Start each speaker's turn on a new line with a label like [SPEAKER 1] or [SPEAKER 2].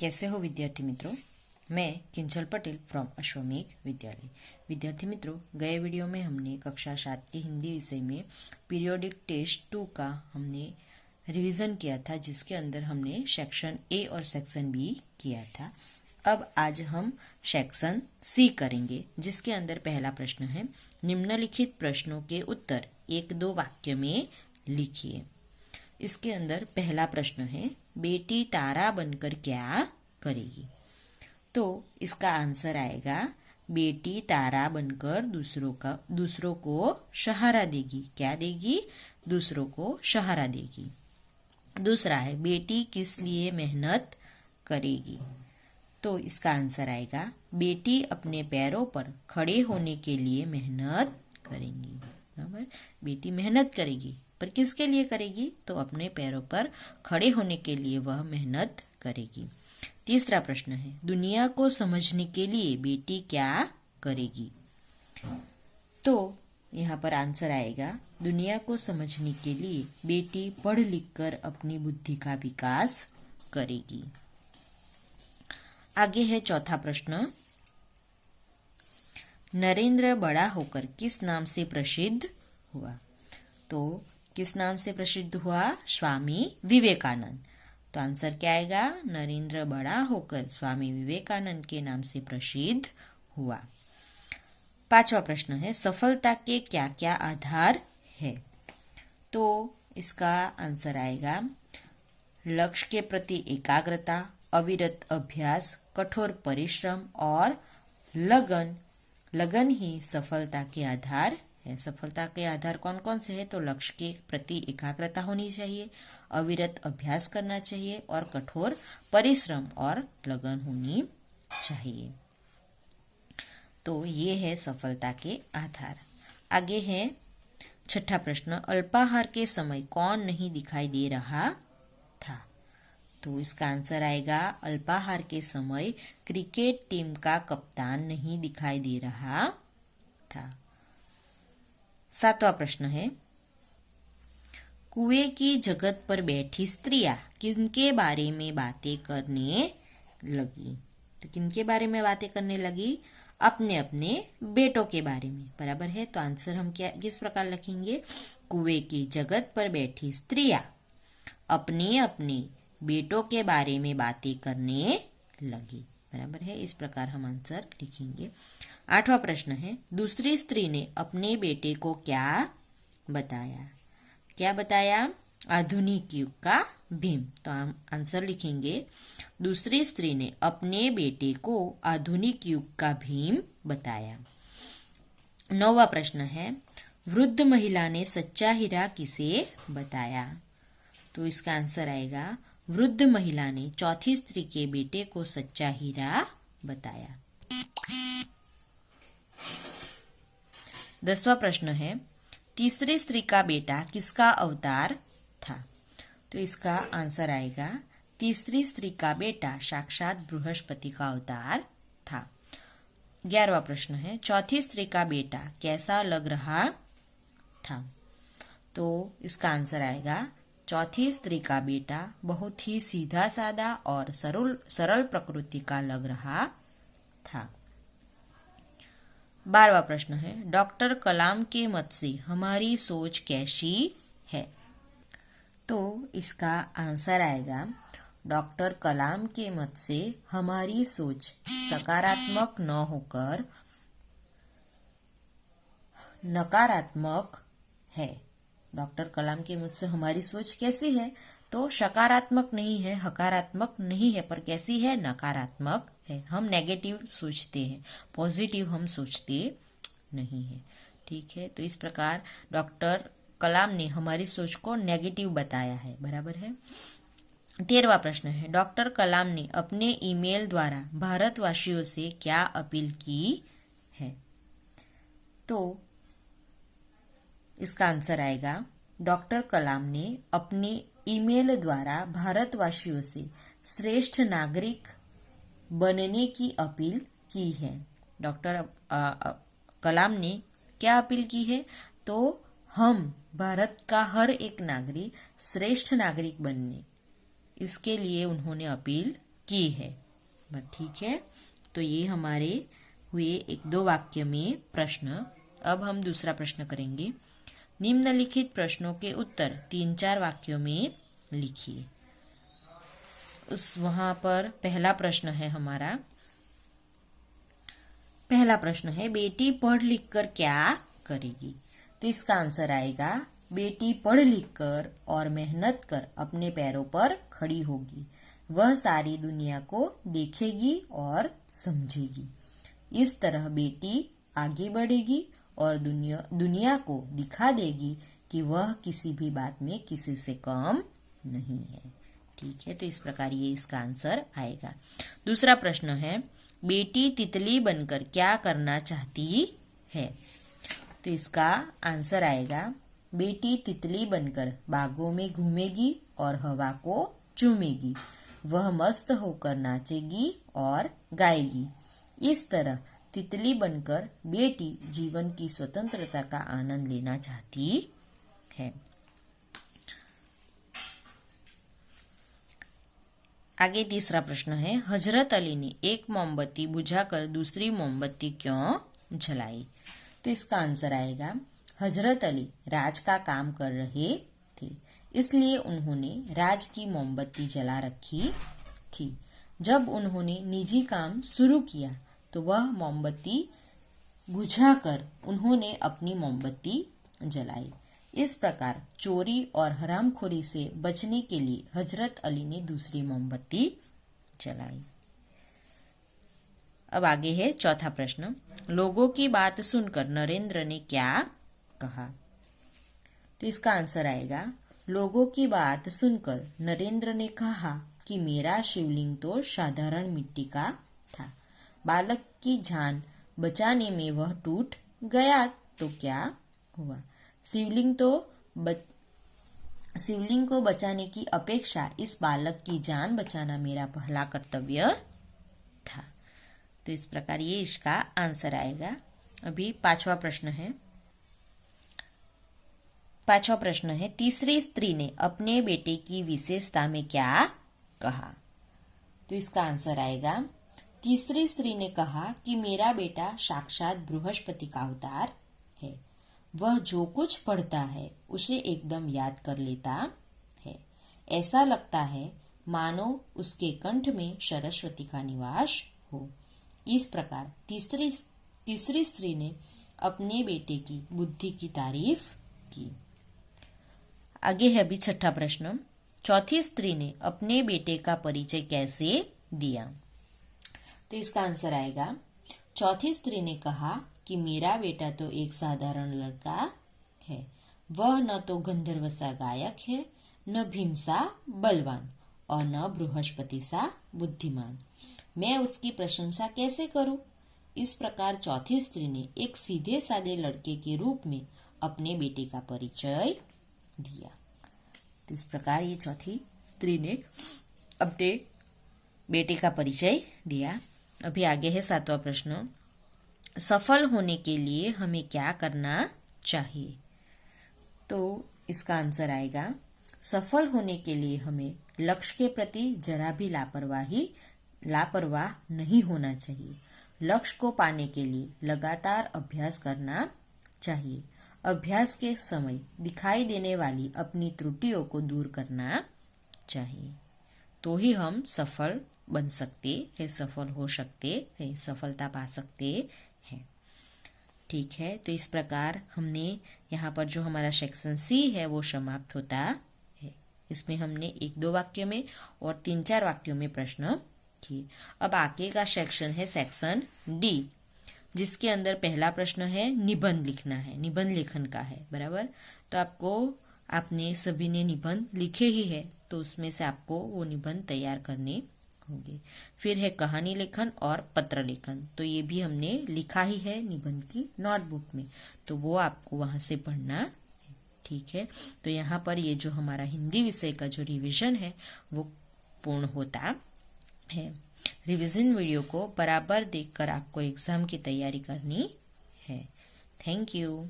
[SPEAKER 1] कैसे हो विद्यार्थी मित्रों। मैं किंजल पटेल फ्रॉम अश्वमेघ विद्यालय। विद्यार्थी मित्रों, गए वीडियो में हमने कक्षा 7 के हिंदी विषय में पीरियोडिक टेस्ट 2 का हमने रिवीजन किया था, जिसके अंदर हमने सेक्शन ए और सेक्शन बी किया था। अब आज हम सेक्शन सी करेंगे, जिसके अंदर पहला प्रश्न है, निम्नलिखित प्रश्नों के उत्तर 1-2 वाक्य में लिखिए। इसके अंदर पहला प्रश्न है, बेटी तारा बनकर क्या करेगी? तो इसका आंसर आएगा, बेटी तारा बनकर दूसरों को सहारा देगी। क्या देगी? दूसरों को सहारा देगी। दूसरा है, बेटी किस लिए मेहनत करेगी? तो इसका आंसर आएगा, बेटी अपने पैरों पर खड़े होने के लिए मेहनत करेगी। बराबर, बेटी मेहनत करेगी, पर किसके लिए करेगी? तो अपने पैरों पर खड़े होने के लिए वह मेहनत करेगी। तीसरा प्रश्न है, दुनिया को समझने के लिए बेटी क्या करेगी? तो यहाँ पर आंसर आएगा, दुनिया को समझने के लिए बेटी पढ़ लिख कर अपनी बुद्धि का विकास करेगी। आगे है चौथा प्रश्न, नरेंद्र बड़ा होकर किस नाम से प्रसिद्ध हुआ? तो किस नाम से प्रसिद्ध हुआ? स्वामी विवेकानंद। तो आंसर क्या आएगा? नरेंद्र बड़ा होकर स्वामी विवेकानंद के नाम से प्रसिद्ध हुआ। पांचवा प्रश्न है, सफलता के क्या क्या आधार है? तो इसका आंसर आएगा, लक्ष्य के प्रति एकाग्रता, अविरत अभ्यास, कठोर परिश्रम और लगन। लगन ही सफलता के आधार है। सफलता के आधार कौन कौन से हैं? तो लक्ष्य के प्रति एकाग्रता होनी चाहिए, अविरत अभ्यास करना चाहिए और कठोर परिश्रम और लगन होनी चाहिए। तो ये है सफलता के आधार। आगे है छठा प्रश्न, अल्पाहार के समय कौन नहीं दिखाई दे रहा था? तो इसका आंसर आएगा, अल्पाहार के समय क्रिकेट टीम का कप्तान नहीं दिखाई दे रहा था। सातवां प्रश्न है, कुएं की जगत पर बैठी स्त्रियां किनके बारे में बातें करने लगी? तो किनके बारे में बातें करने लगी? अपने अपने बेटों के बारे में। बराबर है, तो आंसर हम किस प्रकार लिखेंगे? कुएं की जगत पर बैठी स्त्रियां अपने अपने बेटों के बारे में बातें करने लगी। बराबर है, इस प्रकार हम आंसर लिखेंगे। आठवां प्रश्न है, दूसरी स्त्री ने अपने बेटे को क्या बताया? क्या बताया? आधुनिक युग का भीम। तो हम आंसर लिखेंगे, दूसरी स्त्री ने अपने बेटे को आधुनिक युग का भीम बताया। नौवां प्रश्न है, वृद्ध महिला ने सच्चा हीरा किसे बताया? तो इसका आंसर आएगा, वृद्ध महिला ने चौथी स्त्री के बेटे को सच्चा हीरा बताया। 10वां प्रश्न है, तीसरी स्त्री का बेटा किसका अवतार था? तो इसका आंसर आएगा, तीसरी स्त्री का बेटा साक्षात बृहस्पति का अवतार था। 11वां प्रश्न है, चौथी स्त्री का बेटा कैसा लग रहा था? तो इसका आंसर आएगा, चौथी स्त्री का बेटा बहुत ही सीधा साधा और सरल प्रकृति का लग रहा था। 12वां प्रश्न है, डॉक्टर कलाम के मत से हमारी सोच कैसी है? तो इसका आंसर आएगा, डॉक्टर कलाम के मत से हमारी सोच सकारात्मक न होकर नकारात्मक है। डॉक्टर कलाम के मत से हमारी सोच कैसी है? तो सकारात्मक नहीं है, हकारात्मक नहीं है, पर कैसी है? नकारात्मक है। हम नेगेटिव सोचते हैं, पॉजिटिव हम सोचते नहीं है। ठीक है, तो इस प्रकार डॉक्टर कलाम ने हमारी सोच को नेगेटिव बताया है। बराबर है। 13वां प्रश्न है, डॉक्टर कलाम ने अपने ईमेल द्वारा भारतवासियों से क्या अपील की है? तो इसका आंसर आएगा, डॉक्टर कलाम ने अपने ईमेल द्वारा भारतवासियों से श्रेष्ठ नागरिक बनने की अपील की है। डॉक्टर कलाम ने क्या अपील की है? तो हम भारत का हर एक नागरिक श्रेष्ठ नागरिक बनने, इसके लिए उन्होंने अपील की है। ठीक है, तो ये हमारे हुए 1-2 वाक्य में प्रश्न। अब हम दूसरा प्रश्न करेंगे। निम्नलिखित प्रश्नों के उत्तर 3-4 वाक्यों में लिखिए। वहां पर पहला प्रश्न है हमारा, पहला प्रश्न है बेटी पढ़ लिख कर क्या करेगी। तो इसका आंसर आएगा बेटी पढ़ लिख कर और मेहनत कर अपने पैरों पर खड़ी होगी। वह सारी दुनिया को देखेगी और समझेगी। इस तरह बेटी आगे बढ़ेगी और दुनिया को दिखा देगी कि वह किसी भी बात में किसी से कम नहीं है। ठीक है, तो इस प्रकार ये इसका आंसर आएगा। दूसरा प्रश्न है बेटी तितली बनकर क्या करना चाहती है। तो इसका आंसर आएगा बेटी तितली बनकर बागों में घूमेगी और हवा को चूमेगी। वह मस्त होकर नाचेगी और गाएगी। इस तरह तितली बनकर बेटी जीवन की स्वतंत्रता का आनंद लेना चाहती है। आगे तीसरा प्रश्न है हजरत अली ने एक मोमबत्ती बुझाकर दूसरी मोमबत्ती क्यों जलाई। तो इसका आंसर आएगा हजरत अली राज का काम कर रहे थे, इसलिए उन्होंने राज की मोमबत्ती जला रखी थी। जब उन्होंने निजी काम शुरू किया तो वह मोमबत्ती बुझाकर उन्होंने अपनी मोमबत्ती जलाई। इस प्रकार चोरी और हरामखोरी से बचने के लिए हजरत अली ने दूसरी मोमबत्ती जलाई। अब आगे है चौथा प्रश्न। लोगों की बात सुनकर नरेंद्र ने क्या कहा। तो इसका आंसर आएगा लोगों की बात सुनकर नरेंद्र ने कहा कि मेरा शिवलिंग तो साधारण मिट्टी का था। बालक की जान बचाने में वह टूट गया तो क्या हुआ। शिवलिंग को बचाने की अपेक्षा इस बालक की जान बचाना मेरा पहला कर्तव्य था। तो इस प्रकार ये इसका आंसर आएगा। अभी पांचवा प्रश्न है तीसरी स्त्री ने अपने बेटे की विशेषता में क्या कहा। तो इसका आंसर आएगा तीसरी स्त्री ने कहा कि मेरा बेटा साक्षात बृहस्पति का अवतार है। वह जो कुछ पढ़ता है उसे एकदम याद कर लेता है। ऐसा लगता है मानो उसके कंठ में सरस्वती का निवास हो। इस प्रकार तीसरी स्त्री ने अपने बेटे की बुद्धि की तारीफ की। आगे है अभी छठा प्रश्न। चौथी स्त्री ने अपने बेटे का परिचय कैसे दिया। तो इसका आंसर आएगा चौथी स्त्री ने कहा कि मेरा बेटा तो एक साधारण लड़का है। वह न तो गंधर्व सा गायक है, न भीम सा बलवान और न बृहस्पति सा बुद्धिमान। मैं उसकी प्रशंसा कैसे करूं। इस प्रकार चौथी स्त्री ने एक सीधे साधे लड़के के रूप में अपने बेटे का परिचय दिया। तो इस प्रकार ये चौथी स्त्री ने अपने बेटे का परिचय दिया। अभी आगे है सातवां प्रश्न। सफल होने के लिए हमें क्या करना चाहिए। तो इसका आंसर आएगा सफल होने के लिए हमें लक्ष्य के प्रति जरा भी लापरवाह नहीं होना चाहिए। लक्ष्य को पाने के लिए लगातार अभ्यास करना चाहिए। अभ्यास के समय दिखाई देने वाली अपनी त्रुटियों को दूर करना चाहिए, तो ही हम सफल बन सकते हैं, सफल हो सकते हैं, सफलता पा सकते हैं। ठीक है, तो इस प्रकार हमने यहाँ पर जो हमारा सेक्शन सी है वो समाप्त होता है। इसमें हमने 1-2 वाक्य में और 3-4 वाक्यों में प्रश्न किए। अब आगे का सेक्शन है सेक्शन डी, जिसके अंदर पहला प्रश्न है निबंध लिखना है, निबंध लेखन का है, बराबर। तो आपने सभी ने निबंध लिखे ही है, तो उसमें से आपको वो निबंध तैयार करने होंगे। फिर है कहानी लेखन और पत्र लेखन, तो ये भी हमने लिखा ही है निबंध की नोटबुक में, तो वो आपको वहां से पढ़ना है। ठीक है, तो यहाँ पर ये जो हमारा हिंदी विषय का जो रिवीजन है वो पूर्ण होता है। रिवीजन वीडियो को बराबर देखकर आपको एग्जाम की तैयारी करनी है। Thank you.